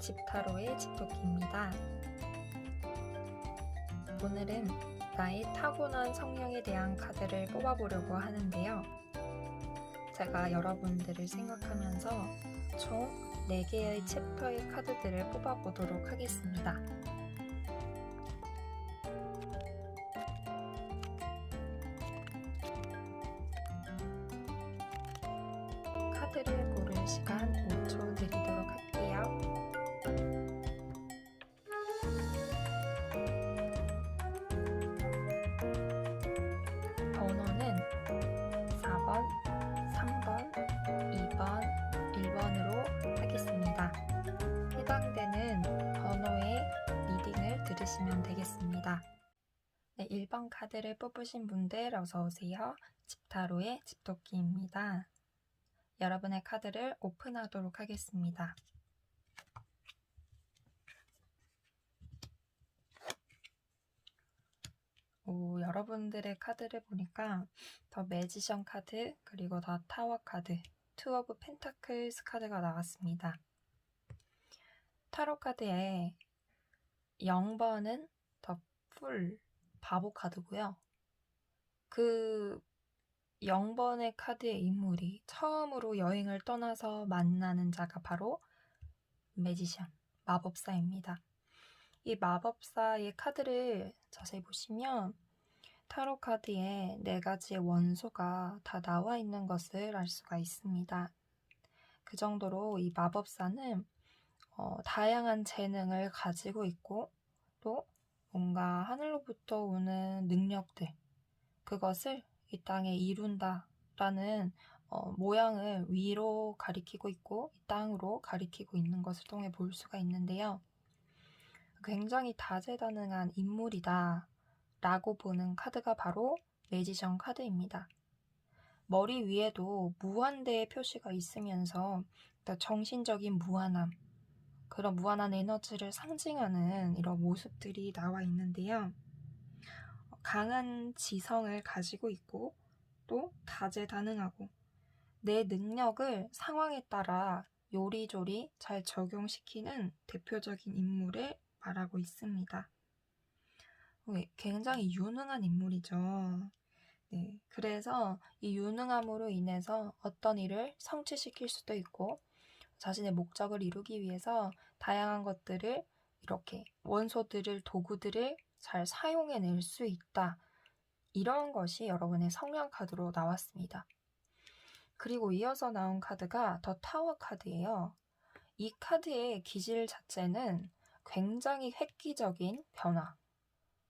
집타로의 집토끼입니다. 오늘은 나의 타고난 성향에 대한 카드를 뽑아보려고 하는데요. 제가 여러분들을 생각하면서 총 4개의 챕터의 카드들을 뽑아보도록 하겠습니다. 카드를 고를 시간 5초 드리도록 할게요. 번호는 4번, 3번, 2번, 1번으로 하겠습니다. 해당되는 번호의 리딩을 들으시면 되겠습니다. 네, 1번 카드를 뽑으신 분들 어서오세요. 집타로의 집토끼입니다. 여러분의 카드를 오픈하도록 하겠습니다. 여러분들의 카드를 보니까 더 매지션 카드, 그리고 더 타워 카드, 투 오브 펜타클스 카드가 나왔습니다. 타로 카드에 0번은 더 풀, 바보 카드고요. 그 0번의 카드의 인물이 처음으로 여행을 떠나서 만나는 자가 바로 매지션, 마법사입니다. 이 마법사의 카드를 자세히 보시면 타로 카드에 4가지의 원소가 다 나와 있는 것을 알 수가 있습니다. 그 정도로 이 마법사는 다양한 재능을 가지고 있고 또 뭔가 하늘로부터 오는 능력들, 그것을 이 땅에 이룬다라는 모양을 위로 가리키고 있고 이 땅으로 가리키고 있는 것을 통해 볼 수가 있는데요. 굉장히 다재다능한 인물이다 라고 보는 카드가 바로 매지션 카드입니다. 머리 위에도 무한대의 표시가 있으면서 정신적인 무한함, 그런 무한한 에너지를 상징하는 이런 모습들이 나와 있는데요. 강한 지성을 가지고 있고 또 다재다능하고 내 능력을 상황에 따라 요리조리 잘 적용시키는 대표적인 인물을 말하고 있습니다. 굉장히 유능한 인물이죠. 네, 그래서 이 유능함으로 인해서 어떤 일을 성취시킬 수도 있고 자신의 목적을 이루기 위해서 다양한 것들을 이렇게 원소들을, 도구들을 잘 사용해낼 수 있다. 이런 것이 여러분의 성향 카드로 나왔습니다. 그리고 이어서 나온 카드가 더 타워 카드예요. 이 카드의 기질 자체는 굉장히 획기적인 변화,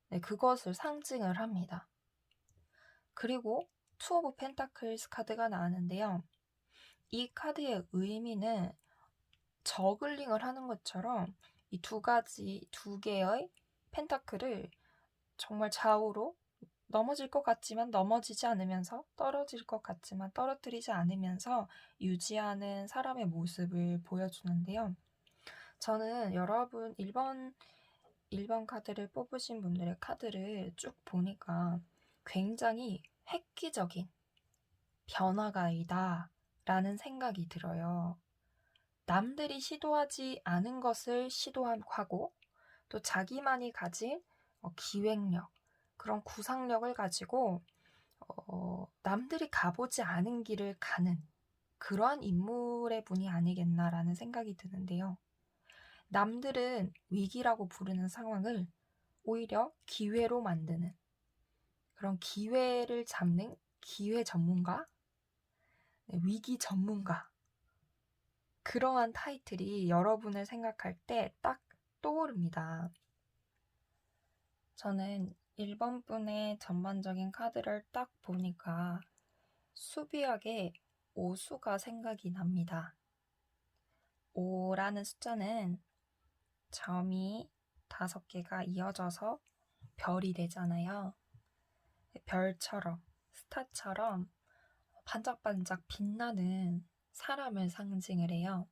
네, 그것을 상징을 합니다. 그리고 투 오브 펜타클스 카드가 나왔는데요. 이 카드의 의미는 저글링을 하는 것처럼 이 두 개의 펜타클을 정말 좌우로 넘어질 것 같지만 넘어지지 않으면서 떨어질 것 같지만 떨어뜨리지 않으면서 유지하는 사람의 모습을 보여주는데요. 저는 여러분 1번 카드를 뽑으신 분들의 카드를 쭉 보니까 굉장히 획기적인 변화가이다 라는 생각이 들어요. 남들이 시도하지 않은 것을 시도하고 또 자기만이 가진 기획력, 그런 구상력을 가지고 남들이 가보지 않은 길을 가는 그러한 인물의 분이 아니겠나라는 생각이 드는데요. 남들은 위기라고 부르는 상황을 오히려 기회로 만드는 그런 기회를 잡는 기회 전문가, 위기 전문가, 그러한 타이틀이 여러분을 생각할 때 딱 떠오릅니다. 저는 1번 분의 전반적인 카드를 딱 보니까 수비하게 5수가 생각이 납니다. 5라는 숫자는 점이 5개가 이어져서 별이 되잖아요. 별처럼, 스타처럼 반짝반짝 빛나는 사람을 상징을 해요.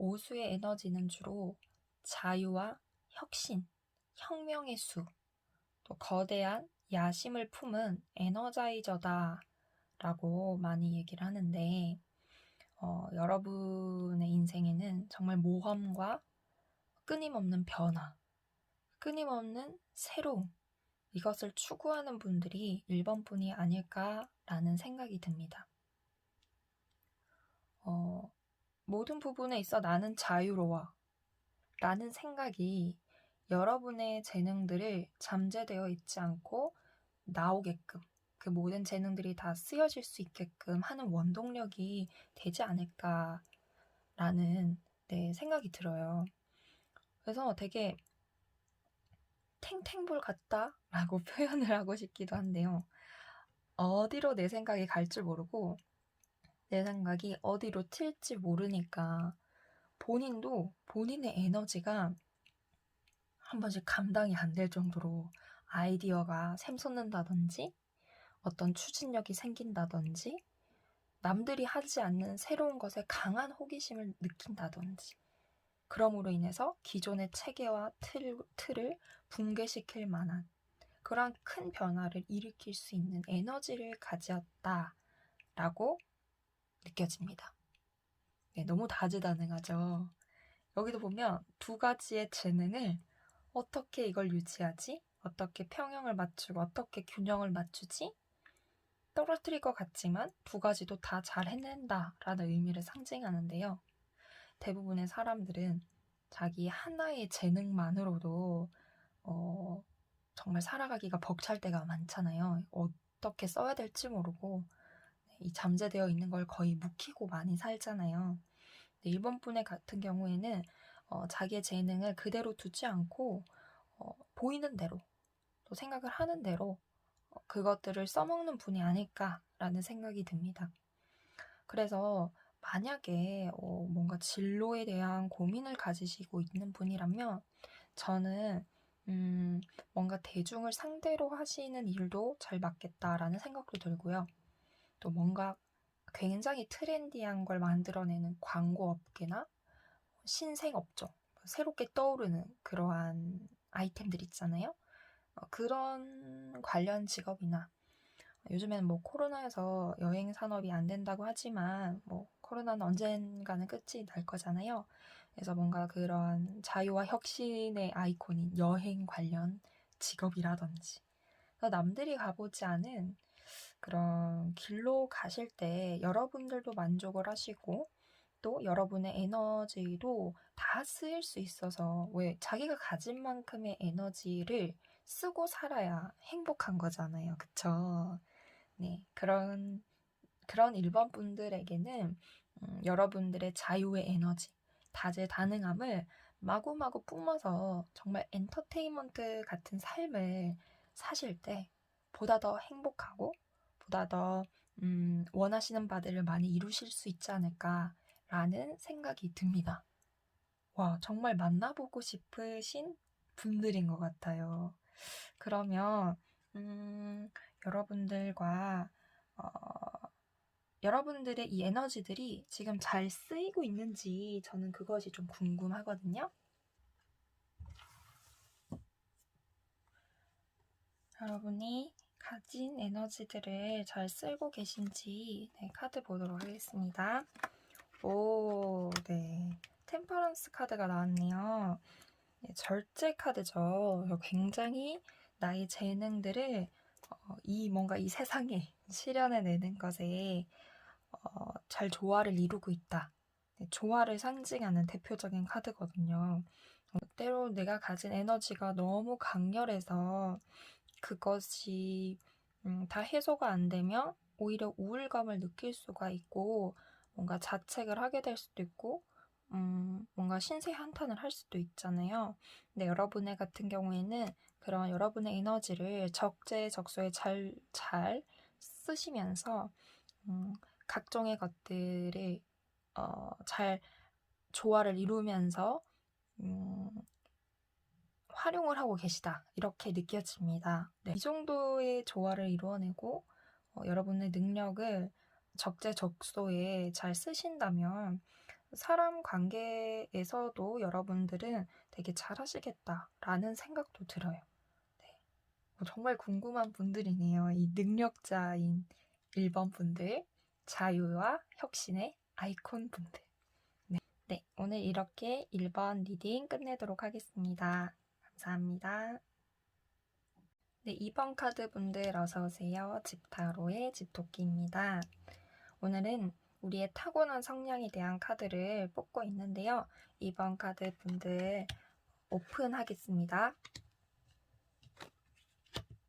5수의 에너지는 주로 자유와 혁신, 혁명의 수, 또 거대한 야심을 품은 에너자이저다 라고 많이 얘기를 하는데 여러분의 인생에는 정말 모험과 끊임없는 변화, 끊임없는 새로움, 이것을 추구하는 분들이 1번 분이 아닐까라는 생각이 듭니다. 모든 부분에 있어 나는 자유로워 라는 생각이 여러분의 재능들을 잠재되어 있지 않고 나오게끔, 그 모든 재능들이 다 쓰여질 수 있게끔 하는 원동력이 되지 않을까라는 생각이 들어요. 그래서 되게 탱탱볼 같다라고 표현을 하고 싶기도 한데요. 어디로 내 생각이 갈 줄 모르고 내 생각이 어디로 튈지 모르니까 본인도 본인의 에너지가 한 번씩 감당이 안 될 정도로 아이디어가 샘솟는다든지 어떤 추진력이 생긴다든지 남들이 하지 않는 새로운 것에 강한 호기심을 느낀다든지 그럼으로 인해서 기존의 체계와 틀을 붕괴시킬 만한 그러한 큰 변화를 일으킬 수 있는 에너지를 가지었다라고 느껴집니다. 네, 너무 다재다능하죠. 여기도 보면 두 가지의 재능을 어떻게 이걸 유지하지? 어떻게 평형을 맞추고 어떻게 균형을 맞추지? 떨어뜨릴 것 같지만 두 가지도 다 잘 해낸다라는 의미를 상징하는데요. 대부분의 사람들은 자기 하나의 재능만으로도 정말 살아가기가 벅찰 때가 많잖아요. 어떻게 써야 될지 모르고 이 잠재되어 있는 걸 거의 묵히고 많이 살잖아요. 1번 분의 같은 경우에는 자기의 재능을 그대로 두지 않고 보이는 대로 또 생각을 하는 대로 그것들을 써먹는 분이 아닐까라는 생각이 듭니다. 그래서 만약에 뭔가 진로에 대한 고민을 가지시고 있는 분이라면 저는 뭔가 대중을 상대로 하시는 일도 잘 맞겠다라는 생각도 들고요. 또 뭔가 굉장히 트렌디한 걸 만들어내는 광고 업계나 신생 업종, 새롭게 떠오르는 그러한 아이템들 있잖아요. 그런 관련 직업이나 요즘에는 뭐 코로나에서 여행 산업이 안 된다고 하지만 뭐 코로나는 언젠가는 끝이 날 거잖아요. 그래서 뭔가 그런 자유와 혁신의 아이콘인 여행 관련 직업이라든지 남들이 가보지 않은 그런 길로 가실 때 여러분들도 만족을 하시고 또 여러분의 에너지도 다 쓰일 수 있어서 왜 자기가 가진 만큼의 에너지를 쓰고 살아야 행복한 거잖아요. 그쵸? 네, 그런 1번 분들에게는 여러분들의 자유의 에너지, 다재다능함을 마구마구 뿜어서 정말 엔터테인먼트 같은 삶을 사실 때 보다 더 행복하고 보다 더 원하시는 바들을 많이 이루실 수 있지 않을까라는 생각이 듭니다. 와, 정말 만나보고 싶으신 분들인 것 같아요. 그러면 여러분들과 여러분들의 이 에너지들이 지금 잘 쓰이고 있는지 저는 그것이 좀 궁금하거든요. 여러분이 가진 에너지들을 잘 쓰고 계신지 카드 보도록 하겠습니다. 오, 네. 템퍼런스 카드가 나왔네요. 네, 절제 카드죠. 굉장히 나의 재능들을 뭔가 이 세상에 실현해내는 것에 잘 조화를 이루고 있다. 네, 조화를 상징하는 대표적인 카드거든요. 때로 내가 가진 에너지가 너무 강렬해서 그것이 다 해소가 안 되면 오히려 우울감을 느낄 수가 있고 뭔가 자책을 하게 될 수도 있고 뭔가 신세 한탄을 할 수도 있잖아요. 근데 여러분의 같은 경우에는 그런 여러분의 에너지를 적재적소에 잘 쓰시면서 각종의 것들을 잘 조화를 이루면서 활용을 하고 계시다 이렇게 느껴집니다. 네. 이 정도의 조화를 이루어내고 여러분의 능력을 적재적소에 잘 쓰신다면 사람 관계에서도 여러분들은 되게 잘하시겠다라는 생각도 들어요. 네. 정말 궁금한 분들이네요. 이 능력자인 1번 분들, 자유와 혁신의 아이콘 분들. 네, 오늘 이렇게 1번 리딩 끝내도록 하겠습니다. 감사합니다. 네, 2번 카드 분들 어서오세요. 집타로의 집토끼입니다. 오늘은 우리의 타고난 성향에 대한 카드를 뽑고 있는데요. 2번 카드 분들 오픈하겠습니다.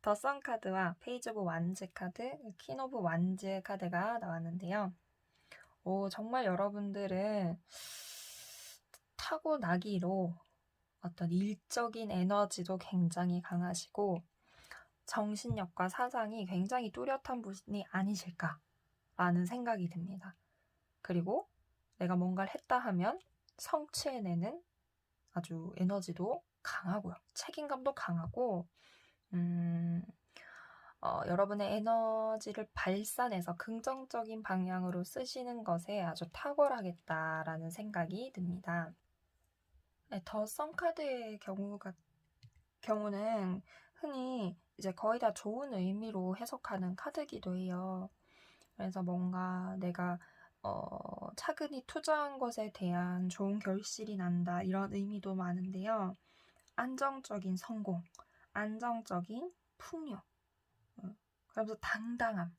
더 선 카드와 페이지 오브 완즈 카드, 퀸 오브 완즈 카드가 나왔는데요. 정말 여러분들은 타고나기로 어떤 일적인 에너지도 굉장히 강하시고 정신력과 사상이 굉장히 뚜렷한 분이 아니실까라는 생각이 듭니다. 그리고 내가 뭔가를 했다 하면 성취해내는 아주 에너지도 강하고요. 책임감도 강하고 여러분의 에너지를 발산해서 긍정적인 방향으로 쓰시는 것에 아주 탁월하겠다라는 생각이 듭니다. 네, 더 썬카드의 경우는 흔히 이제 거의 다 좋은 의미로 해석하는 카드이기도 해요. 그래서 뭔가 내가 차근히 투자한 것에 대한 좋은 결실이 난다 이런 의미도 많은데요. 안정적인 성공, 안정적인 풍요, 그러면서 당당함을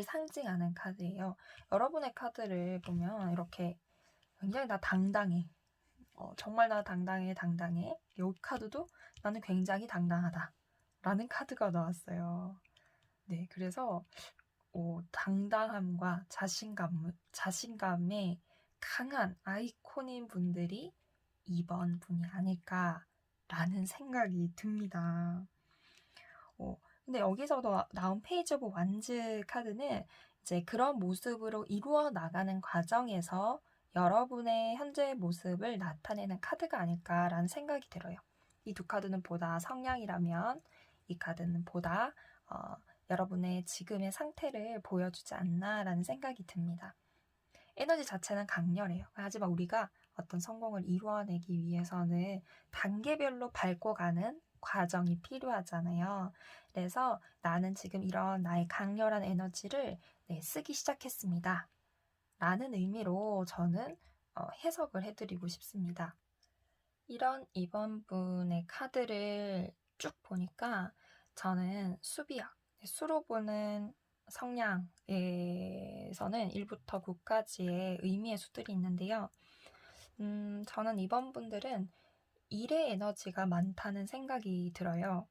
상징하는 카드예요. 여러분의 카드를 보면 이렇게 굉장히 나 당당해. 정말 나 당당해. 이 카드도 나는 굉장히 당당하다. 라는 카드가 나왔어요. 네, 그래서 당당함과 자신감에 강한 아이콘인 분들이 2번 분이 아닐까라는 생각이 듭니다. 근데 여기서도 나온 페이지 오브 완즈 카드는 이제 그런 모습으로 이루어 나가는 과정에서 여러분의 현재의 모습을 나타내는 카드가 아닐까라는 생각이 들어요. 이 두 카드는 보다 성향이라면 이 카드는 보다 여러분의 지금의 상태를 보여주지 않나라는 생각이 듭니다. 에너지 자체는 강렬해요. 하지만 우리가 어떤 성공을 이루어내기 위해서는 단계별로 밟고 가는 과정이 필요하잖아요. 그래서 나는 지금 이런 나의 강렬한 에너지를 쓰기 시작했습니다. 라는 의미로 저는 해석을 해드리고 싶습니다. 이런 2번 분의 카드를 쭉 보니까 저는 수비학, 수로 보는 성향에서는 1부터 9까지의 의미의 수들이 있는데요. 저는 2번 분들은 일의 에너지가 많다는 생각이 들어요.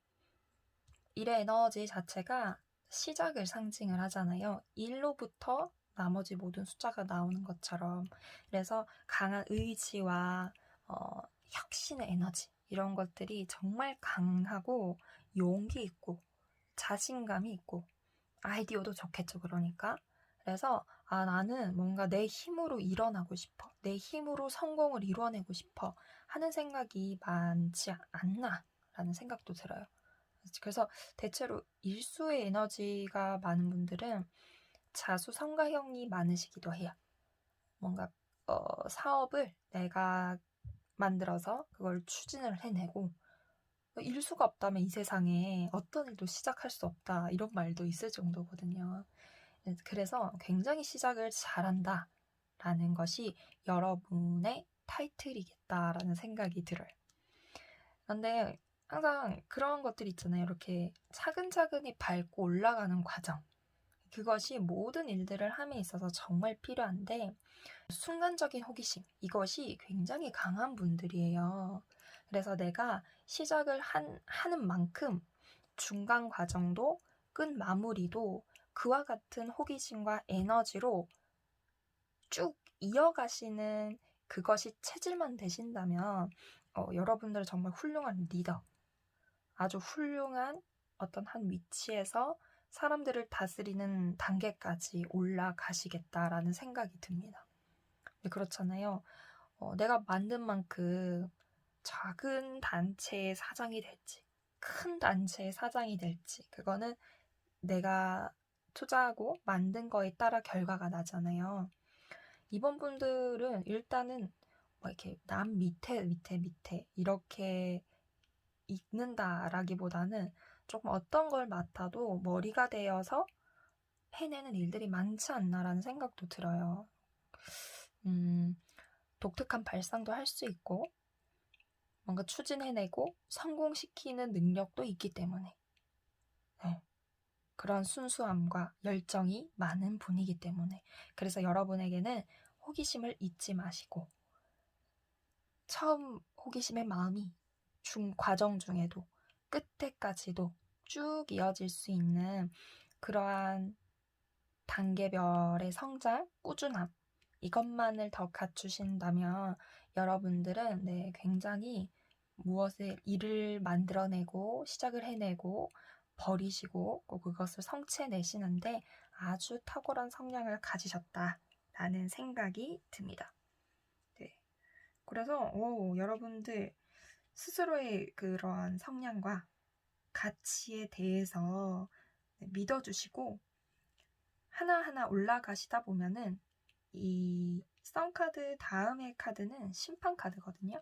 일의 에너지 자체가 시작을 상징을 하잖아요. 1로부터 나머지 모든 숫자가 나오는 것처럼. 그래서 강한 의지와 혁신의 에너지 이런 것들이 정말 강하고 용기 있고 자신감이 있고 아이디어도 좋겠죠. 그러니까. 그래서 나는 뭔가 내 힘으로 일어나고 싶어. 내 힘으로 성공을 이루어내고 싶어 하는 생각이 많지 않나라는 생각도 들어요. 그래서 대체로 일수의 에너지가 많은 분들은 자수성가형이 많으시기도 해요. 뭔가 사업을 내가 만들어서 그걸 추진을 해내고 일수가 없다면 이 세상에 어떤 일도 시작할 수 없다 이런 말도 있을 정도거든요. 그래서 굉장히 시작을 잘한다 라는 것이 여러분의 타이틀이겠다라는 생각이 들어요. 그런데 항상 그런 것들이 있잖아요. 이렇게 차근차근히 밟고 올라가는 과정. 그것이 모든 일들을 함에 있어서 정말 필요한데 순간적인 호기심 이것이 굉장히 강한 분들이에요. 그래서 내가 시작을 하는 만큼 중간 과정도 끝 마무리도 그와 같은 호기심과 에너지로 쭉 이어가시는 그것이 체질만 되신다면 여러분들은 정말 훌륭한 리더, 아주 훌륭한 어떤 한 위치에서 사람들을 다스리는 단계까지 올라가시겠다라는 생각이 듭니다. 그렇잖아요. 내가 만든 만큼 작은 단체의 사장이 될지, 큰 단체의 사장이 될지, 그거는 내가 투자하고 만든 거에 따라 결과가 나잖아요. 이번 분들은 일단은 이렇게 남 밑에 이렇게 있는다라기보다는 조금 어떤 걸 맡아도 머리가 되어서 해내는 일들이 많지 않나라는 생각도 들어요. 독특한 발상도 할 수 있고 뭔가 추진해내고 성공시키는 능력도 있기 때문에 네. 그런 순수함과 열정이 많은 분이기 때문에 그래서 여러분에게는 호기심을 잊지 마시고 처음 호기심의 마음이 과정 중에도 끝에까지도 쭉 이어질 수 있는 그러한 단계별의 성장, 꾸준함 이것만을 더 갖추신다면 여러분들은 네, 굉장히 무엇을 일을 만들어내고 시작을 해내고 버리시고 또 그것을 성취해내시는데 아주 탁월한 성향을 가지셨다라는 생각이 듭니다. 네. 그래서 여러분들 스스로의 그러한 성향과 가치에 대해서 믿어주시고 하나하나 올라가시다 보면은 이 썬카드 다음의 카드는 심판 카드거든요.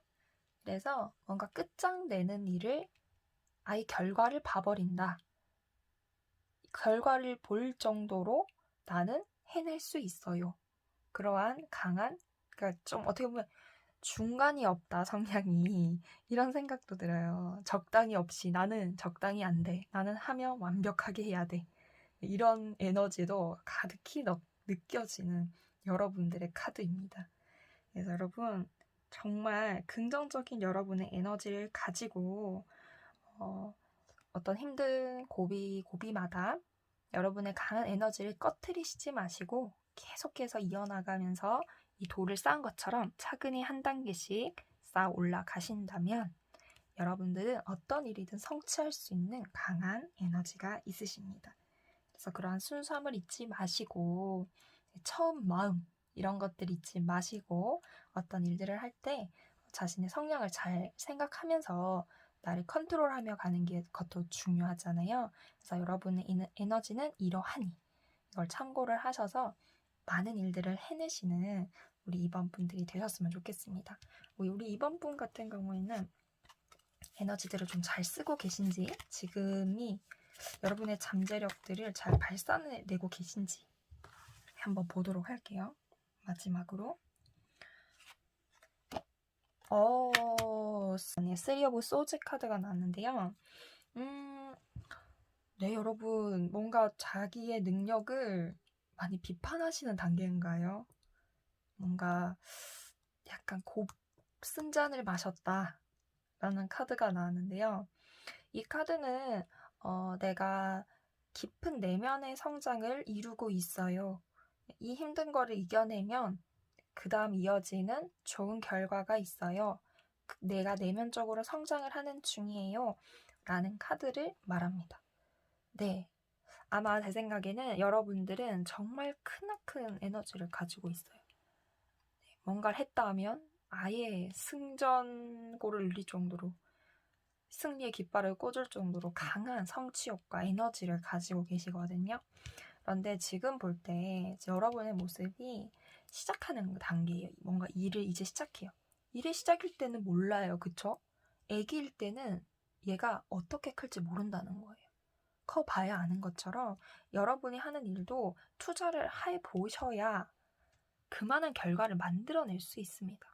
그래서 뭔가 끝장내는 일을 아예 결과를 봐버린다. 결과를 볼 정도로 나는 해낼 수 있어요. 그러한 강한, 그러니까 좀 어떻게 보면 중간이 없다, 성향이. 이런 생각도 들어요. 적당히 없이 나는 적당히 안 돼. 나는 하면 완벽하게 해야 돼. 이런 에너지도 가득히 느껴지는 여러분들의 카드입니다. 그래서 여러분 정말 긍정적인 여러분의 에너지를 가지고 어떤 힘든 고비마다 여러분의 강한 에너지를 꺼트리시지 마시고 계속해서 이어나가면서 이 돌을 쌓은 것처럼 차근히 한 단계씩 쌓아 올라가신다면 여러분들은 어떤 일이든 성취할 수 있는 강한 에너지가 있으십니다. 그래서 그러한 순수함을 잊지 마시고 처음 마음 이런 것들 잊지 마시고 어떤 일들을 할 때 자신의 성향을 잘 생각하면서 나를 컨트롤하며 가는 게 그것도 중요하잖아요. 그래서 여러분의 에너지는 이러하니 이걸 참고를 하셔서 많은 일들을 해내시는 우리 2번 분들이 되셨으면 좋겠습니다. 우리 2번 분 같은 경우에는 에너지들을 좀 잘 쓰고 계신지 지금이 여러분의 잠재력들을 잘 발산해내고 계신지 한번 보도록 할게요. 마지막으로 쓰리 오브 소즈 카드가 나왔는데요. 네, 여러분 뭔가 자기의 능력을 많이 비판하시는 단계인가요? 뭔가 약간 곱순잔을 마셨다라는 카드가 나왔는데요. 이 카드는 내가 깊은 내면의 성장을 이루고 있어요. 이 힘든 거를 이겨내면 그 다음 이어지는 좋은 결과가 있어요. 내가 내면적으로 성장을 하는 중이에요. 라는 카드를 말합니다. 네. 아마 제 생각에는 여러분들은 정말 크나큰 에너지를 가지고 있어요. 뭔가를 했다 하면 아예 승전고를 울릴 정도로 승리의 깃발을 꽂을 정도로 강한 성취욕과 에너지를 가지고 계시거든요. 그런데 지금 볼 때 여러분의 모습이 시작하는 단계예요. 뭔가 일을 이제 시작해요. 일의 시작일 때는 몰라요. 그쵸? 애기일 때는 얘가 어떻게 클지 모른다는 거예요. 커봐야 아는 것처럼 여러분이 하는 일도 투자를 해보셔야 그만한 결과를 만들어낼 수 있습니다.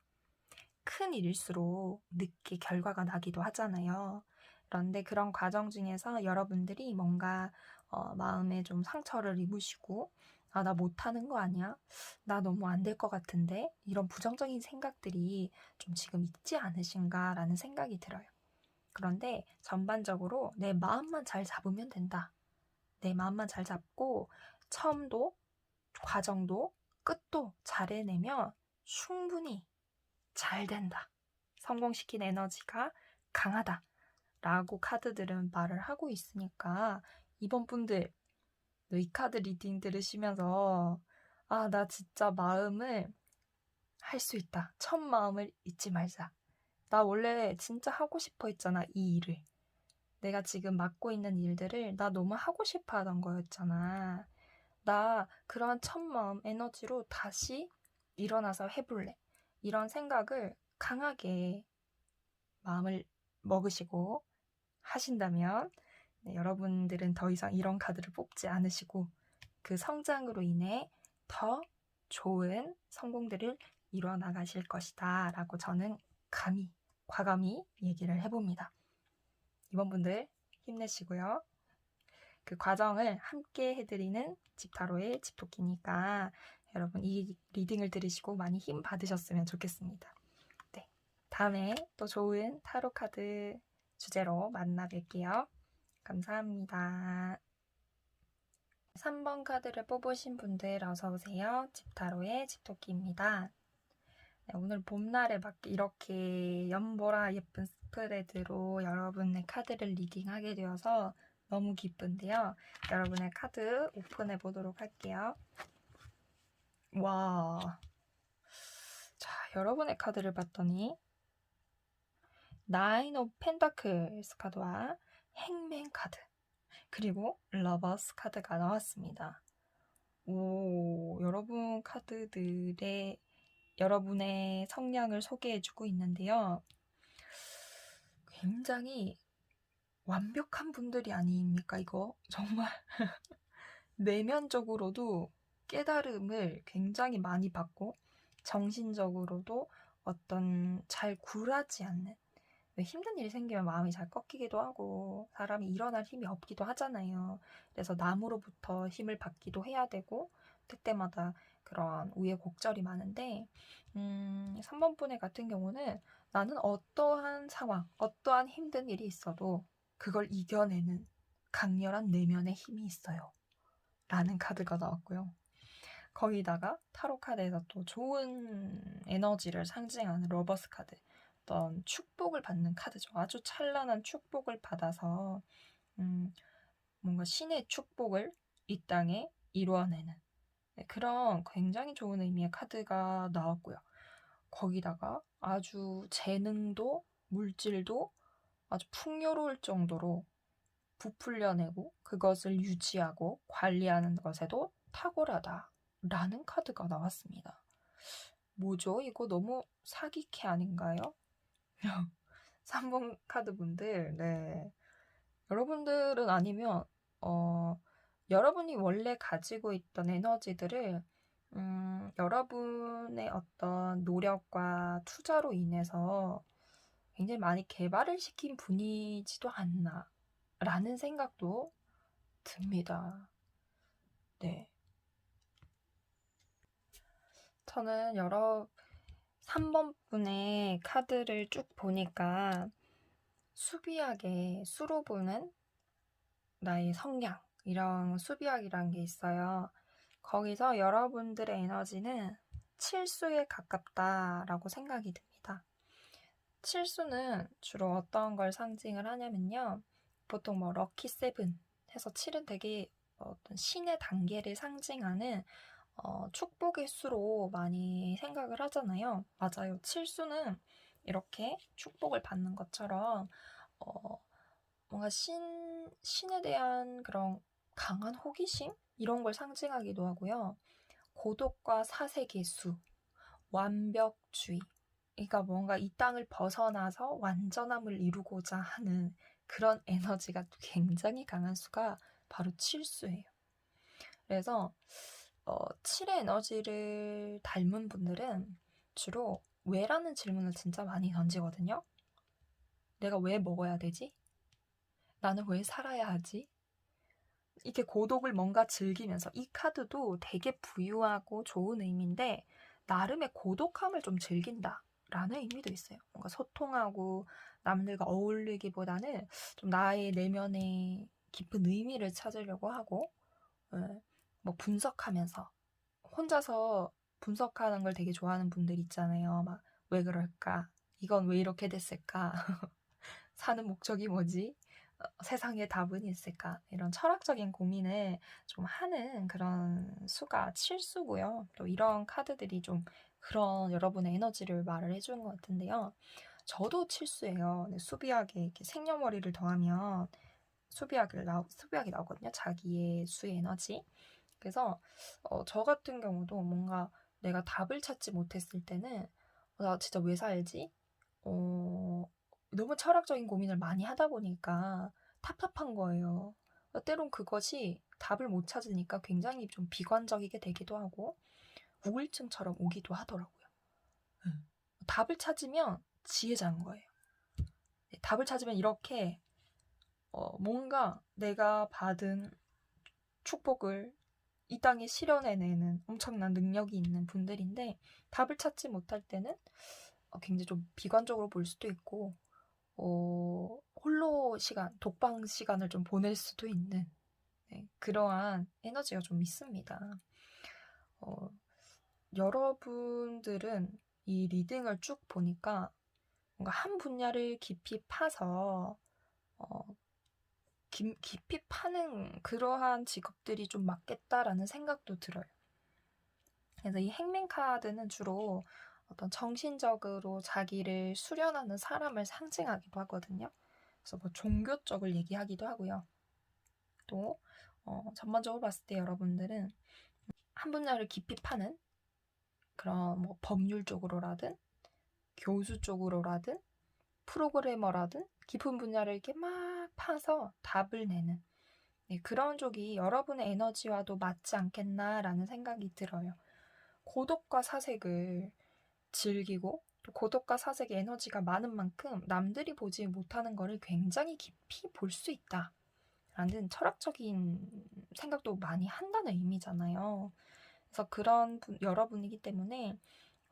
큰 일일수록 늦게 결과가 나기도 하잖아요. 그런데 그런 과정 중에서 여러분들이 뭔가 마음에 좀 상처를 입으시고 나 못하는 거 아니야? 나 너무 안 될 것 같은데? 이런 부정적인 생각들이 좀 지금 있지 않으신가라는 생각이 들어요. 그런데 전반적으로 내 마음만 잘 잡으면 된다. 내 마음만 잘 잡고 처음도 과정도 끝도 잘 해내면 충분히 잘 된다. 성공시킨 에너지가 강하다. 라고 카드들은 말을 하고 있으니까 이번 분들 이 카드 리딩 들으시면서 나 진짜 마음을 할 수 있다. 첫 마음을 잊지 말자. 나 원래 진짜 하고 싶어 했잖아. 이 일을. 내가 지금 맡고 있는 일들을 나 너무 하고 싶어 하던 거였잖아. 나 그런 첫 마음 에너지로 다시 일어나서 해볼래. 이런 생각을 강하게 마음을 먹으시고 하신다면 여러분들은 더 이상 이런 카드를 뽑지 않으시고 그 성장으로 인해 더 좋은 성공들을 이루어 나가실 것이다 라고 저는 과감히 얘기를 해봅니다. 이번 분들 힘내시고요. 그 과정을 함께 해드리는 집타로의 집토끼니까 여러분 이 리딩을 들으시고 많이 힘 받으셨으면 좋겠습니다. 네, 다음에 또 좋은 타로 카드 주제로 만나 뵐게요. 감사합니다. 3번 카드를 뽑으신 분들 어서오세요. 집타로의 집토끼입니다. 네, 오늘 봄날에 막 이렇게 연보라 예쁜 스프레드로 여러분의 카드를 리딩하게 되어서 너무 기쁜데요. 여러분의 카드 오픈해 보도록 할게요. 와, 자, 여러분의 카드를 봤더니 나인 오브 펜타클스 카드와 행맨 카드 그리고 러버스 카드가 나왔습니다. 오, 여러분 카드들의 여러분의 성향을 소개해주고 있는데요. 굉장히 완벽한 분들이 아닙니까, 이거? 정말 내면적으로도 깨달음을 굉장히 많이 받고 정신적으로도 어떤 잘 굴하지 않는 왜 힘든 일이 생기면 마음이 잘 꺾이기도 하고 사람이 일어날 힘이 없기도 하잖아요. 그래서 남으로부터 힘을 받기도 해야 되고 때때마다 그런 우여곡절이 많은데 3번 분의 같은 경우는 나는 어떠한 상황, 어떠한 힘든 일이 있어도 그걸 이겨내는 강렬한 내면의 힘이 있어요. 라는 카드가 나왔고요. 거기다가 타로 카드에서 또 좋은 에너지를 상징하는 러버스 카드, 어떤 축복을 받는 카드죠. 아주 찬란한 축복을 받아서 뭔가 신의 축복을 이 땅에 이루어내는 그런 굉장히 좋은 의미의 카드가 나왔고요. 거기다가 아주 재능도 물질도 아주 풍요로울 정도로 부풀려내고 그것을 유지하고 관리하는 것에도 탁월하다라는 카드가 나왔습니다. 뭐죠? 이거 너무 사기캐 아닌가요? 3번 카드 분들, 네. 여러분들은 아니면, 여러분이 원래 가지고 있던 에너지들을, 여러분의 어떤 노력과 투자로 인해서 굉장히 많이 개발을 시킨 분이지도 않나, 라는 생각도 듭니다. 네. 저는 3번 분의 카드를 쭉 보니까 수비학의 수로 보는 나의 성향, 이런 수비학이란 게 있어요. 거기서 여러분들의 에너지는 칠수에 가깝다라고 생각이 듭니다. 칠수는 주로 어떤 걸 상징을 하냐면요. 보통 뭐 럭키 세븐 해서 7은 되게 어떤 신의 단계를 상징하는 축복의 수로 많이 생각을 하잖아요. 맞아요. 칠수는 이렇게 축복을 받는 것처럼 뭔가 신에 대한 그런 강한 호기심? 이런 걸 상징하기도 하고요. 고독과 사색의 수, 완벽주의. 그러니까 뭔가 이 땅을 벗어나서 완전함을 이루고자 하는 그런 에너지가 굉장히 강한 수가 바로 칠수예요. 그래서 7의 에너지를 닮은 분들은 주로 왜라는 질문을 진짜 많이 던지거든요. 내가 왜 먹어야 되지? 나는 왜 살아야 하지? 이렇게 고독을 뭔가 즐기면서 이 카드도 되게 부유하고 좋은 의미인데 나름의 고독함을 좀 즐긴다 라는 의미도 있어요. 뭔가 소통하고 남들과 어울리기보다는 좀 나의 내면의 깊은 의미를 찾으려고 하고 뭐 분석하면서 혼자서 분석하는 걸 되게 좋아하는 분들 있잖아요. 막 왜 그럴까? 이건 왜 이렇게 됐을까? 사는 목적이 뭐지? 세상에 답은 있을까? 이런 철학적인 고민을 좀 하는 그런 수가 칠수고요. 또 이런 카드들이 좀 그런 여러분의 에너지를 말을 해주는 것 같은데요. 저도 칠수예요. 수비학에 이렇게 생년월일을 더하면 수비학이 나오거든요. 자기의 수의 에너지. 그래서 저 같은 경우도 뭔가 내가 답을 찾지 못했을 때는 나 진짜 왜 살지? 너무 철학적인 고민을 많이 하다 보니까 답답한 거예요. 때론 그것이 답을 못 찾으니까 굉장히 좀 비관적이게 되기도 하고 우울증처럼 오기도 하더라고요. 답을 찾으면 지혜자인 거예요. 답을 찾으면 이렇게 뭔가 내가 받은 축복을 이 땅에 실현해내는 엄청난 능력이 있는 분들인데, 답을 찾지 못할 때는 굉장히 좀 비관적으로 볼 수도 있고 홀로 시간, 독방 시간을 좀 보낼 수도 있는 그러한 에너지가 좀 있습니다. 여러분들은 이 리딩을 쭉 보니까 뭔가 한 분야를 깊이 파서 깊이 파는 그러한 직업들이 좀 맞겠다라는 생각도 들어요. 그래서 이 행맨 카드는 주로 어떤 정신적으로 자기를 수련하는 사람을 상징하기도 하거든요. 그래서 뭐 종교 쪽을 얘기하기도 하고요. 또 전반적으로 봤을 때 여러분들은 한 분야를 깊이 파는 그런 뭐 법률 쪽으로라든 교수 쪽으로라든 프로그래머라든 깊은 분야를 이렇게 막 파서 답을 내는 그런 쪽이 여러분의 에너지와도 맞지 않겠나라는 생각이 들어요. 고독과 사색을 즐기고 또 고독과 사색의 에너지가 많은 만큼 남들이 보지 못하는 것을 굉장히 깊이 볼 수 있다라는 철학적인 생각도 많이 한다는 의미잖아요. 그래서 그런 여러분이기 때문에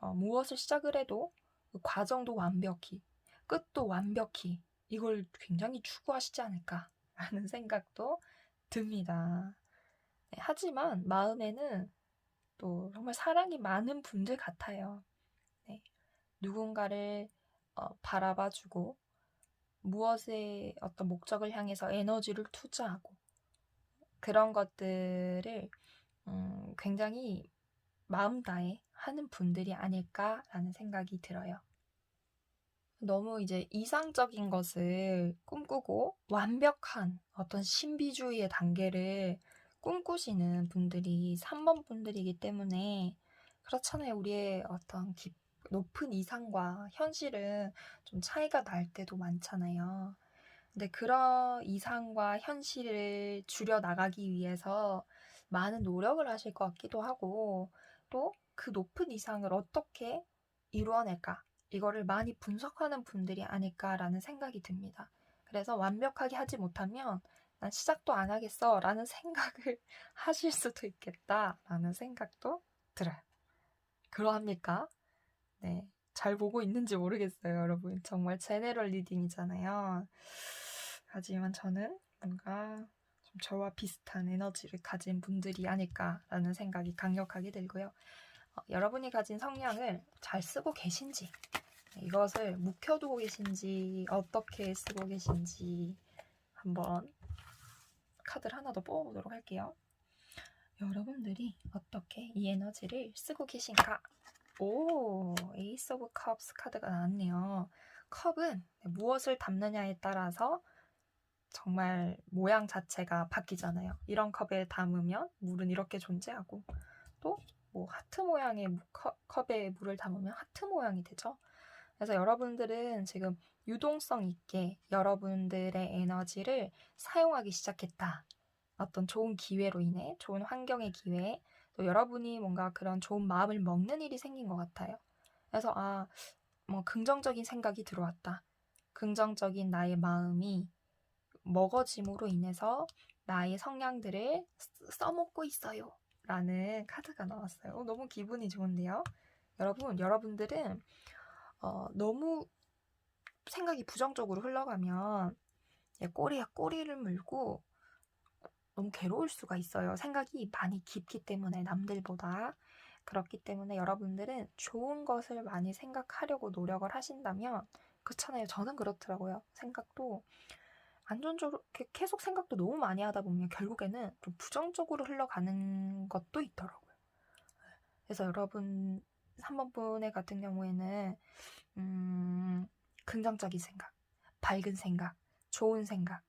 무엇을 시작을 해도 그 과정도 완벽히, 끝도 완벽히 이걸 굉장히 추구하시지 않을까라는 생각도 듭니다. 네, 하지만 마음에는 또 정말 사랑이 많은 분들 같아요. 네, 누군가를 바라봐주고 무엇에 어떤 목적을 향해서 에너지를 투자하고 그런 것들을 굉장히 마음 다해 하는 분들이 아닐까라는 생각이 들어요. 너무 이제 이상적인 것을 꿈꾸고 완벽한 어떤 신비주의의 단계를 꿈꾸시는 분들이 3번 분들이기 때문에 그렇잖아요. 우리의 어떤 높은 이상과 현실은 좀 차이가 날 때도 많잖아요. 근데 그런 이상과 현실을 줄여 나가기 위해서 많은 노력을 하실 것 같기도 하고 또 그 높은 이상을 어떻게 이루어낼까? 이거를 많이 분석하는 분들이 아닐까라는 생각이 듭니다. 그래서 완벽하게 하지 못하면 난 시작도 안 하겠어 라는 생각을 하실 수도 있겠다라는 생각도 들어요. 그러합니까? 네. 잘 보고 있는지 모르겠어요, 여러분. 정말 제네럴 리딩이잖아요. 하지만 저는 뭔가 좀 저와 비슷한 에너지를 가진 분들이 아닐까라는 생각이 강력하게 들고요. 여러분이 가진 성향을 잘 쓰고 계신지, 이것을 묵혀두고 계신지, 어떻게 쓰고 계신지 한번 카드를 하나 더 뽑아보도록 할게요. 여러분들이 어떻게 이 에너지를 쓰고 계신가? 오, 에이스 오브 컵스 카드가 나왔네요. 컵은 무엇을 담느냐에 따라서 정말 모양 자체가 바뀌잖아요. 이런 컵에 담으면 물은 이렇게 존재하고 또 뭐 하트 모양의 컵에 물을 담으면 하트 모양이 되죠. 그래서 여러분들은 지금 유동성 있게 여러분들의 에너지를 사용하기 시작했다. 어떤 좋은 기회로 인해, 좋은 환경의 기회에 또 여러분이 뭔가 그런 좋은 마음을 먹는 일이 생긴 것 같아요. 그래서 뭐 긍정적인 생각이 들어왔다. 긍정적인 나의 마음이 먹어짐으로 인해서 나의 성향들을 써먹고 있어요. 라는 카드가 나왔어요. 너무 기분이 좋은데요. 여러분들은 너무 생각이 부정적으로 흘러가면 꼬리에 꼬리를 물고 너무 괴로울 수가 있어요. 생각이 많이 깊기 때문에 남들보다. 그렇기 때문에 여러분들은 좋은 것을 많이 생각하려고 노력을 하신다면 그렇잖아요. 저는 그렇더라고요. 생각도 안 좋은 쪽으로 계속 생각도 너무 많이 하다 보면 결국에는 좀 부정적으로 흘러가는 것도 있더라고요. 그래서 여러분 3번 분의 같은 경우에는 긍정적인 생각, 밝은 생각, 좋은 생각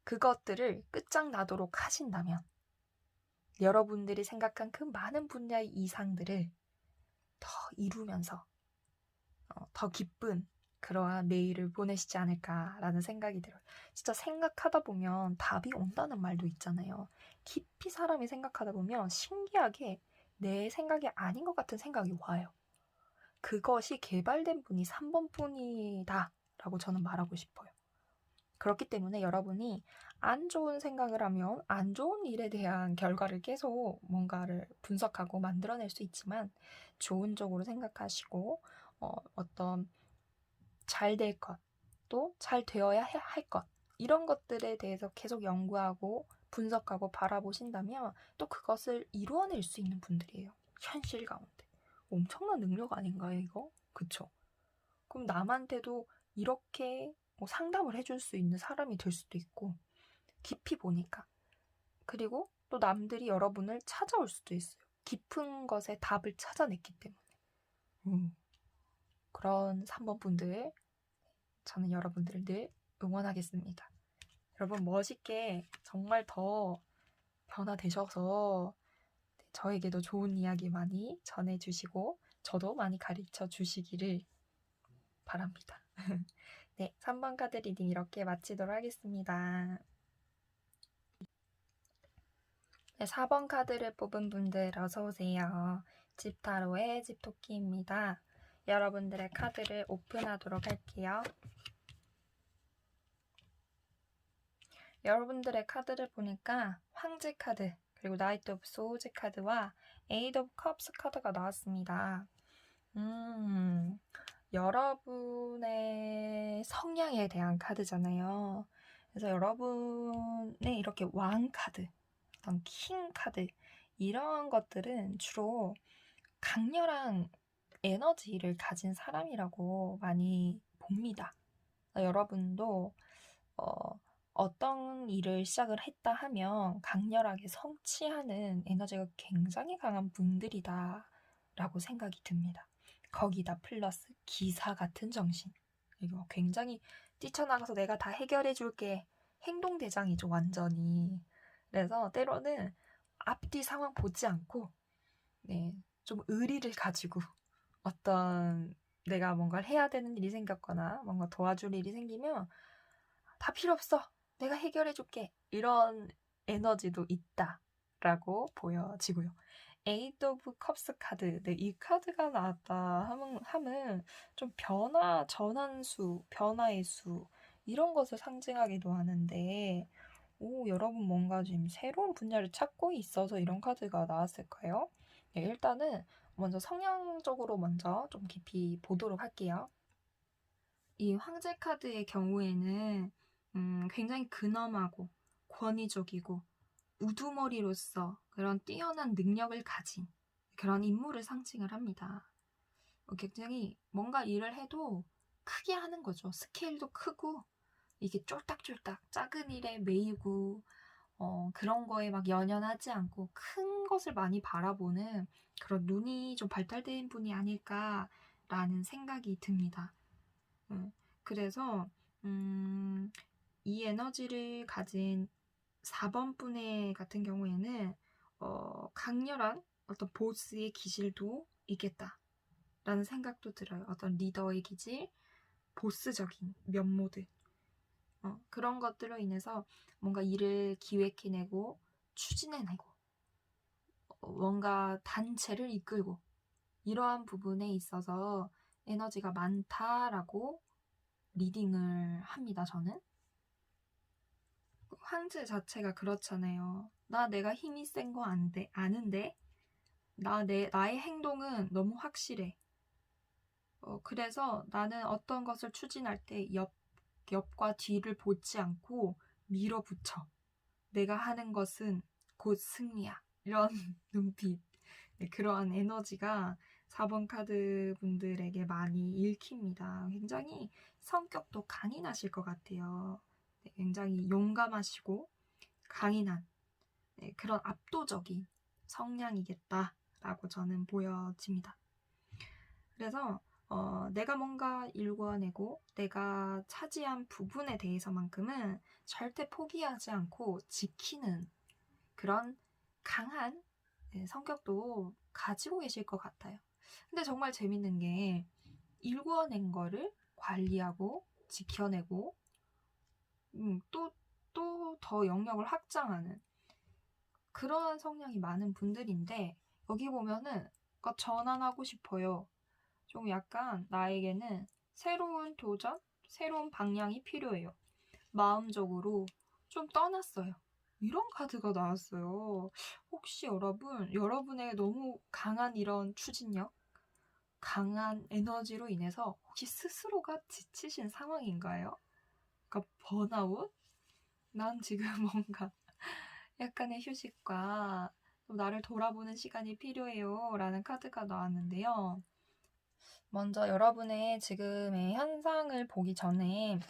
그것들을 끝장나도록 하신다면 여러분들이 생각한 그 많은 분야의 이상들을 더 이루면서 더 기쁜 그러한 내일을 보내시지 않을까라는 생각이 들어요. 진짜 생각하다 보면 답이 온다는 말도 있잖아요. 깊이 사람이 생각하다 보면 신기하게 내 생각이 아닌 것 같은 생각이 와요. 그것이 개발된 분이 3번 분이다 라고 저는 말하고 싶어요. 그렇기 때문에 여러분이 안 좋은 생각을 하면 안 좋은 일에 대한 결과를 계속 뭔가를 분석하고 만들어낼 수 있지만, 좋은 쪽으로 생각하시고 어떤 잘 될 것, 또 잘 되어야 할 것, 이런 것들에 대해서 계속 연구하고 분석하고 바라보신다면 또 그것을 이루어낼 수 있는 분들이에요. 현실 가운데. 엄청난 능력 아닌가요, 이거? 그쵸? 그럼 남한테도 이렇게 상담을 해줄 수 있는 사람이 될 수도 있고, 깊이 보니까. 그리고 또 남들이 여러분을 찾아올 수도 있어요. 깊은 것에 답을 찾아냈기 때문에. 그런 3번 분들, 저는 여러분들을 늘 응원하겠습니다. 여러분 멋있게 정말 더 변화되셔서 저에게도 좋은 이야기 많이 전해주시고 저도 많이 가르쳐 주시기를 바랍니다. 네, 3번 카드 리딩 이렇게 마치도록 하겠습니다. 네, 4번 카드를 뽑은 분들 어서오세요. 집타로의 집토끼입니다. 여러분들의 카드를 오픈하도록 할게요. 여러분들의 카드를 보니까 황제 카드, 그리고 나이트 오브 소즈 카드와 에이드 오브 컵스 카드가 나왔습니다. 여러분의 성향에 대한 카드잖아요. 그래서 여러분의 이렇게 왕 카드, 어떤 킹 카드, 이런 것들은 주로 강렬한 에너지를 가진 사람이라고 많이 봅니다. 여러분도 어떤 일을 시작을 했다 하면 강렬하게 성취하는 에너지가 굉장히 강한 분들이다 라고 생각이 듭니다. 거기다 플러스 기사 같은 정신. 이거 굉장히 뛰쳐나가서 내가 다 해결해 줄게. 행동대장이죠, 완전히. 그래서 때로는 앞뒤 상황 보지 않고 좀 의리를 가지고 어떤 내가 뭔가를 해야 되는 일이 생겼거나 뭔가 도와줄 일이 생기면 다 필요 없어. 내가 해결해 줄게. 이런 에너지도 있다라고 보여지고요. 에이트 오브 컵스 카드. 네, 이 카드가 나왔다 함은 좀 변화, 전환수, 변화의 수 이런 것을 상징하기도 하는데 여러분 뭔가 지금 새로운 분야를 찾고 있어서 이런 카드가 나왔을까요? 네, 일단은 먼저 성향적으로 먼저 좀 깊이 보도록 할게요. 이 황제 카드의 경우에는 굉장히 근엄하고 권위적이고 우두머리로서 그런 뛰어난 능력을 가진 그런 인물을 상징을 합니다. 굉장히 뭔가 일을 해도 크게 하는 거죠. 스케일도 크고 이게 쫄딱쫄딱 작은 일에 매이고 그런 거에 막 연연하지 않고 큰 것을 많이 바라보는 그런 눈이 좀 발달된 분이 아닐까라는 생각이 듭니다. 그래서 이 에너지를 가진 4번 분의 같은 경우에는 강렬한 어떤 보스의 기질도 있겠다라는 생각도 들어요. 어떤 리더의 기질, 보스적인 면모들. 그런 것들로 인해서 뭔가 일을 기획해내고 추진해내고 뭔가 단체를 이끌고 이러한 부분에 있어서 에너지가 많다라고 리딩을 합니다, 저는. 황제 자체가 그렇잖아요. 내가 힘이 센 거 아는데 나의 행동은 너무 확실해. 그래서 나는 어떤 것을 추진할 때 옆과 뒤를 보지 않고 밀어붙여. 내가 하는 것은 곧 승리야. 이런 눈빛. 네, 그러한 에너지가 4번 카드 분들에게 많이 읽힙니다. 굉장히 성격도 강인하실 것 같아요. 네, 굉장히 용감하시고 강인한 그런 압도적인 성향이겠다라고 저는 보여집니다. 그래서 내가 뭔가 일궈내고 내가 차지한 부분에 대해서만큼은 절대 포기하지 않고 지키는 그런 강한 성격도 가지고 계실 것 같아요. 근데 정말 재밌는 게 일궈낸 거를 관리하고 지켜내고 또 더 영역을 확장하는 그러한 성향이 많은 분들인데 여기 보면은 그러니까 전환하고 싶어요. 좀 약간 나에게는 새로운 도전, 새로운 방향이 필요해요. 마음적으로 좀 떠났어요. 이런 카드가 나왔어요. 혹시 여러분의 너무 강한 이런 추진력, 강한 에너지로 인해서 혹시 스스로가 지치신 상황인가요? 그러니까 번아웃? 난 지금 뭔가 약간의 휴식과 또 나를 돌아보는 시간이 필요해요. 라는 카드가 나왔는데요. 먼저 여러분의 지금의 현상을 보기 전에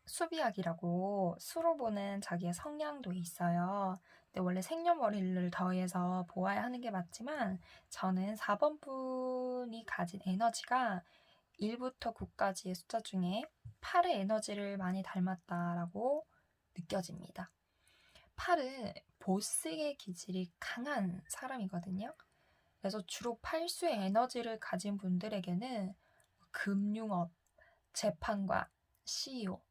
수비학이라고 수로 보는 자기의 성향도 있어요. 근데 원래 생년월일을 더해서 보아야 하는 게 맞지만 저는 4번 분이 가진 에너지가 1부터 9까지의 숫자 중에 8의 에너지를 많이 닮았다라고 느껴집니다. 8은 보스의 기질이 강한 사람이거든요. 그래서 주로 8수의 에너지를 가진 분들에게는 금융업, 재판관, CEO,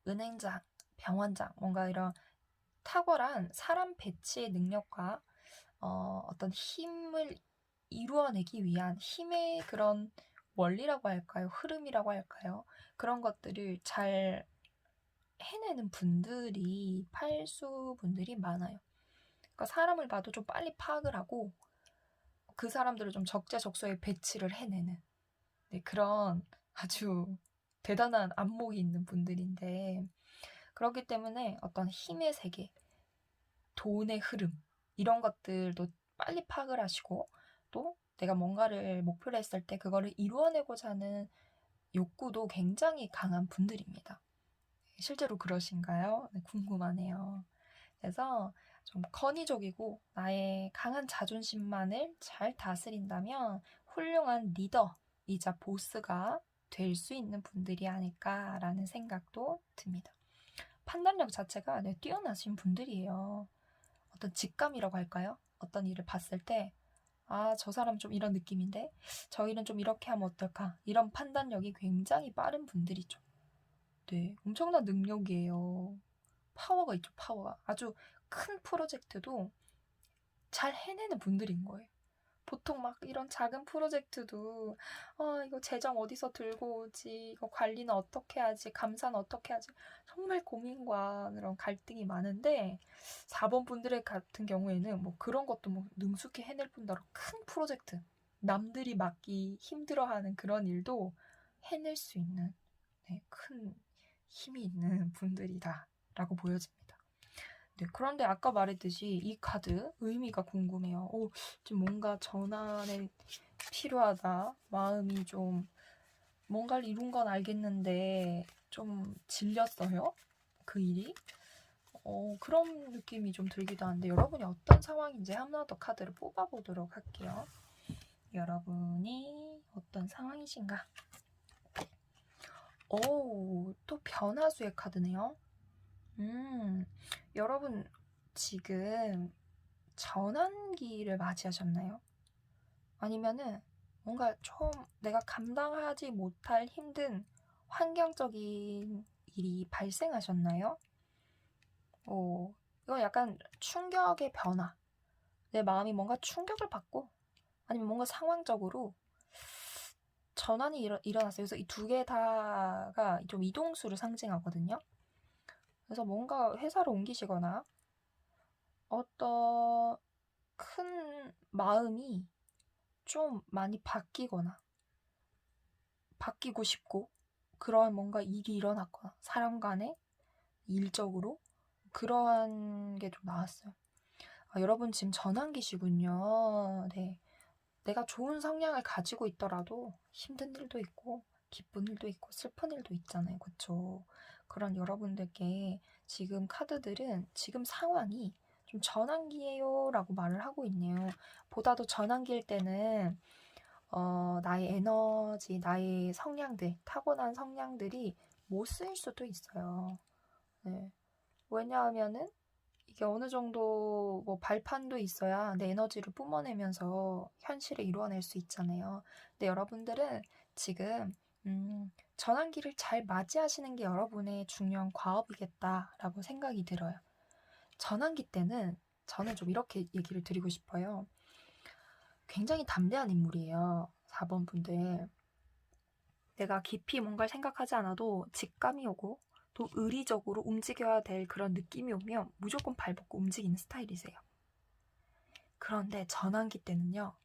은행장, 병원장, 뭔가 이런 탁월한 사람 배치의 능력과 어떤 힘을 이루어내기 위한 힘의 그런 원리라고 할까요? 흐름이라고 할까요? 그런 것들을 잘 해내는 분들이 팔수 분들이 많아요. 그러니까 사람을 봐도 좀 빨리 파악을 하고 그 사람들을 좀 적재적소에 배치를 해내는 네, 그런 아주 대단한 안목이 있는 분들인데 그렇기 때문에 어떤 힘의 세계, 돈의 흐름 이런 것들도 빨리 파악을 하시고 또 내가 뭔가를 목표로 했을 때 그거를 이루어내고자 하는 욕구도 굉장히 강한 분들입니다. 실제로 그러신가요? 네, 궁금하네요. 그래서 좀 건의적이고 나의 강한 자존심만을 잘 다스린다면 훌륭한 리더이자 보스가 될 수 있는 분들이 아닐까라는 생각도 듭니다. 판단력 자체가 네, 뛰어나신 분들이에요. 어떤 직감이라고 할까요? 어떤 일을 봤을 때 아, 저 사람 좀 이런 느낌인데 저 일은 좀 이렇게 하면 어떨까? 이런 판단력이 굉장히 빠른 분들이죠. 네, 엄청난 능력이에요. 파워가 있죠, 파워가. 아주 큰 프로젝트도 잘 해내는 분들인 거예요. 보통 막 이런 작은 프로젝트도 이거 재정 어디서 들고 오지, 이거 관리는 어떻게 하지, 감사는 어떻게 하지 정말 고민과 그런 갈등이 많은데 4번 분들의 같은 경우에는 뭐 그런 것도 뭐 능숙히 해낼 뿐더러 큰 프로젝트 남들이 맡기 힘들어하는 그런 일도 해낼 수 있는 네, 큰 힘이 있는 분들이다라고 보여집니다. 네, 그런데 아까 말했듯이 이 카드 의미가 궁금해요. 지금 뭔가 전환에 필요하다. 마음이 좀 뭔가를 이룬 건 알겠는데 좀 질렸어요. 그 일이. 그런 느낌이 좀 들기도 하는데 여러분이 어떤 상황인지 하나 더 카드를 뽑아보도록 할게요. 여러분이 어떤 상황이신가? 또 변화수의 카드네요. 여러분 지금 전환기를 맞이하셨나요? 아니면은 뭔가 좀 내가 감당하지 못할 힘든 환경적인 일이 발생하셨나요? 이건 약간 충격의 변화. 내 마음이 뭔가 충격을 받고 아니면 뭔가 상황적으로 전환이 일어났어요. 그래서 이 두 개 다가 좀 이동수를 상징하거든요. 그래서 뭔가 회사를 옮기시거나 어떤 큰 마음이 좀 많이 바뀌고 싶고 그런 뭔가 일이 일어났거나 사람 간에 일적으로 그러한 게 좀 나왔어요. 여러분 지금 전환기시군요. 네. 내가 좋은 성향을 가지고 있더라도 힘든 일도 있고 기쁜 일도 있고 슬픈 일도 있잖아요. 그쵸? 그런 여러분들께 지금 카드들은 지금 상황이 좀 전환기예요 라고 말을 하고 있네요. 보다도 전환기일 때는 나의 에너지, 나의 성향들, 타고난 성향들이 못 쓰일 수도 있어요. 네. 왜냐하면은 이게 어느 정도 뭐 발판도 있어야 내 에너지를 뿜어내면서 현실을 이루어낼 수 있잖아요. 근데 여러분들은 지금 전환기를 잘 맞이하시는 게 여러분의 중요한 과업이겠다라고 생각이 들어요. 전환기 때는 저는 좀 이렇게 얘기를 드리고 싶어요. 굉장히 담대한 인물이에요. 4번 분들. 내가 깊이 뭔가를 생각하지 않아도 직감이 오고 또 의리적으로 움직여야 될 그런 느낌이 오면 무조건 발벗고 움직이는 스타일이세요. 그런데 전환기 때는요.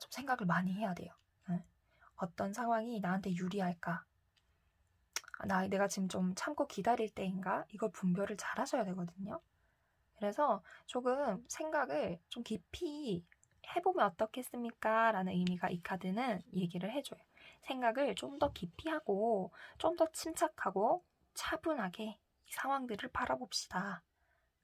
좀 생각을 많이 해야 돼요. 응? 어떤 상황이 나한테 유리할까? 내가 지금 좀 참고 기다릴 때인가? 이걸 분별을 잘 하셔야 되거든요. 그래서 조금 생각을 좀 깊이 해보면 어떻겠습니까? 라는 의미가 이 카드는 얘기를 해줘요. 생각을 좀 더 깊이 하고 좀 더 침착하고 차분하게 이 상황들을 바라봅시다.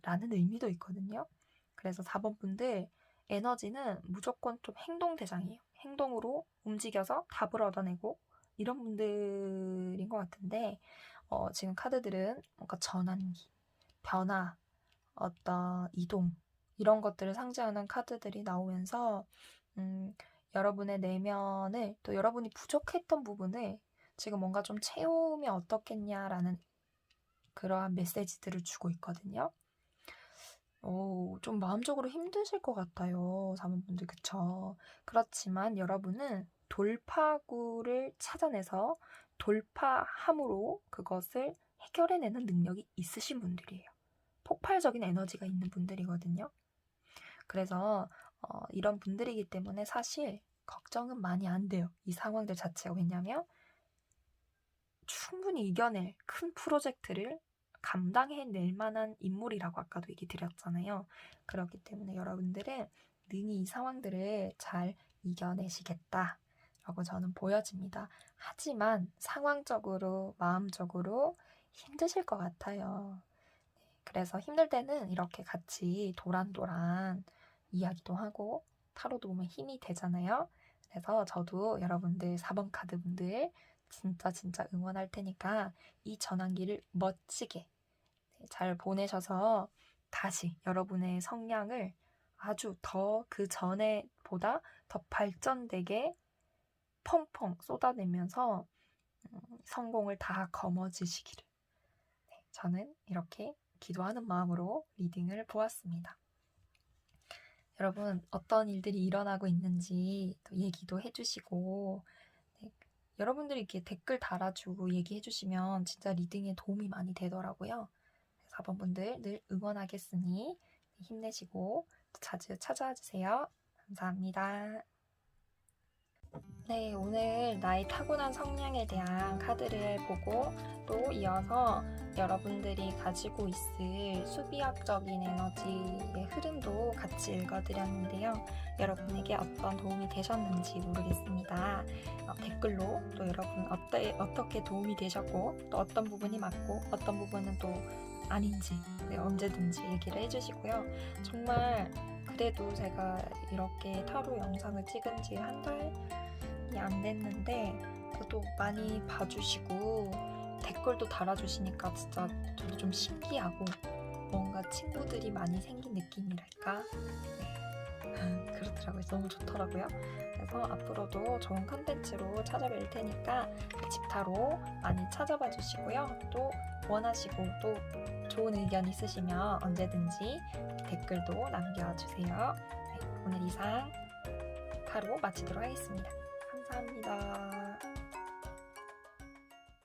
라는 의미도 있거든요. 그래서 4번 분들 에너지는 무조건 좀 행동 대상이에요. 행동으로 움직여서 답을 얻어내고 이런 분들인 것 같은데 지금 카드들은 뭔가 전환기, 변화, 어떤 이동 이런 것들을 상징하는 카드들이 나오면서 여러분의 내면을 또 여러분이 부족했던 부분을 지금 뭔가 좀 채우면 어떻겠냐라는 그러한 메시지들을 주고 있거든요. 좀 마음적으로 힘드실 것 같아요. 사모분들, 그쵸? 그렇지만 여러분은 돌파구를 찾아내서 돌파함으로 그것을 해결해내는 능력이 있으신 분들이에요. 폭발적인 에너지가 있는 분들이거든요. 그래서 이런 분들이기 때문에 사실 걱정은 많이 안 돼요. 이 상황들 자체가. 왜냐하면 충분히 이겨낼 큰 프로젝트를 감당해낼 만한 인물이라고 아까도 얘기 드렸잖아요. 그렇기 때문에 여러분들은 능히 이 상황들을 잘 이겨내시겠다라고 저는 보여집니다. 하지만 상황적으로, 마음적으로 힘드실 것 같아요. 그래서 힘들 때는 이렇게 같이 도란도란 이야기도 하고 타로도 보면 힘이 되잖아요. 그래서 저도 여러분들 4번 카드 분들 진짜 응원할 테니까 이 전환기를 멋지게 잘 보내셔서 다시 여러분의 성량을 아주 더 그 전에 보다 더 발전되게 펑펑 쏟아내면서 성공을 다 거머쥐시기를 저는 이렇게 기도하는 마음으로 리딩을 보았습니다. 여러분 어떤 일들이 일어나고 있는지 또 얘기도 해주시고 여러분들이 이렇게 댓글 달아주고 얘기해주시면 진짜 리딩에 도움이 많이 되더라고요. 4번 분들 늘 응원하겠으니 힘내시고 자주 찾아와 주세요. 감사합니다. 네, 오늘 나의 타고난 성향에 대한 카드를 보고 또 이어서 여러분들이 가지고 있을 수비학적인 에너지의 흐름도 같이 읽어드렸는데요. 여러분에게 어떤 도움이 되셨는지 모르겠습니다. 댓글로 또 여러분 어떻게 도움이 되셨고 또 어떤 부분이 맞고 어떤 부분은 또 아닌지 언제든지 얘기를 해주시고요. 정말 그래도 제가 이렇게 타로 영상을 찍은 지 한 달이 안 됐는데 그래도 많이 봐주시고 댓글도 달아주시니까 진짜 저도 좀 신기하고 뭔가 친구들이 많이 생긴 느낌이랄까? 네. 그렇더라고요. 너무 좋더라고요. 그래서 앞으로도 좋은 컨텐츠로 찾아뵐 테니까 집타로 많이 찾아봐 주시고요. 또 원하시고 또 좋은 의견 있으시면 언제든지 댓글도 남겨주세요. 네, 오늘 이상 타로 마치도록 하겠습니다. 감사합니다.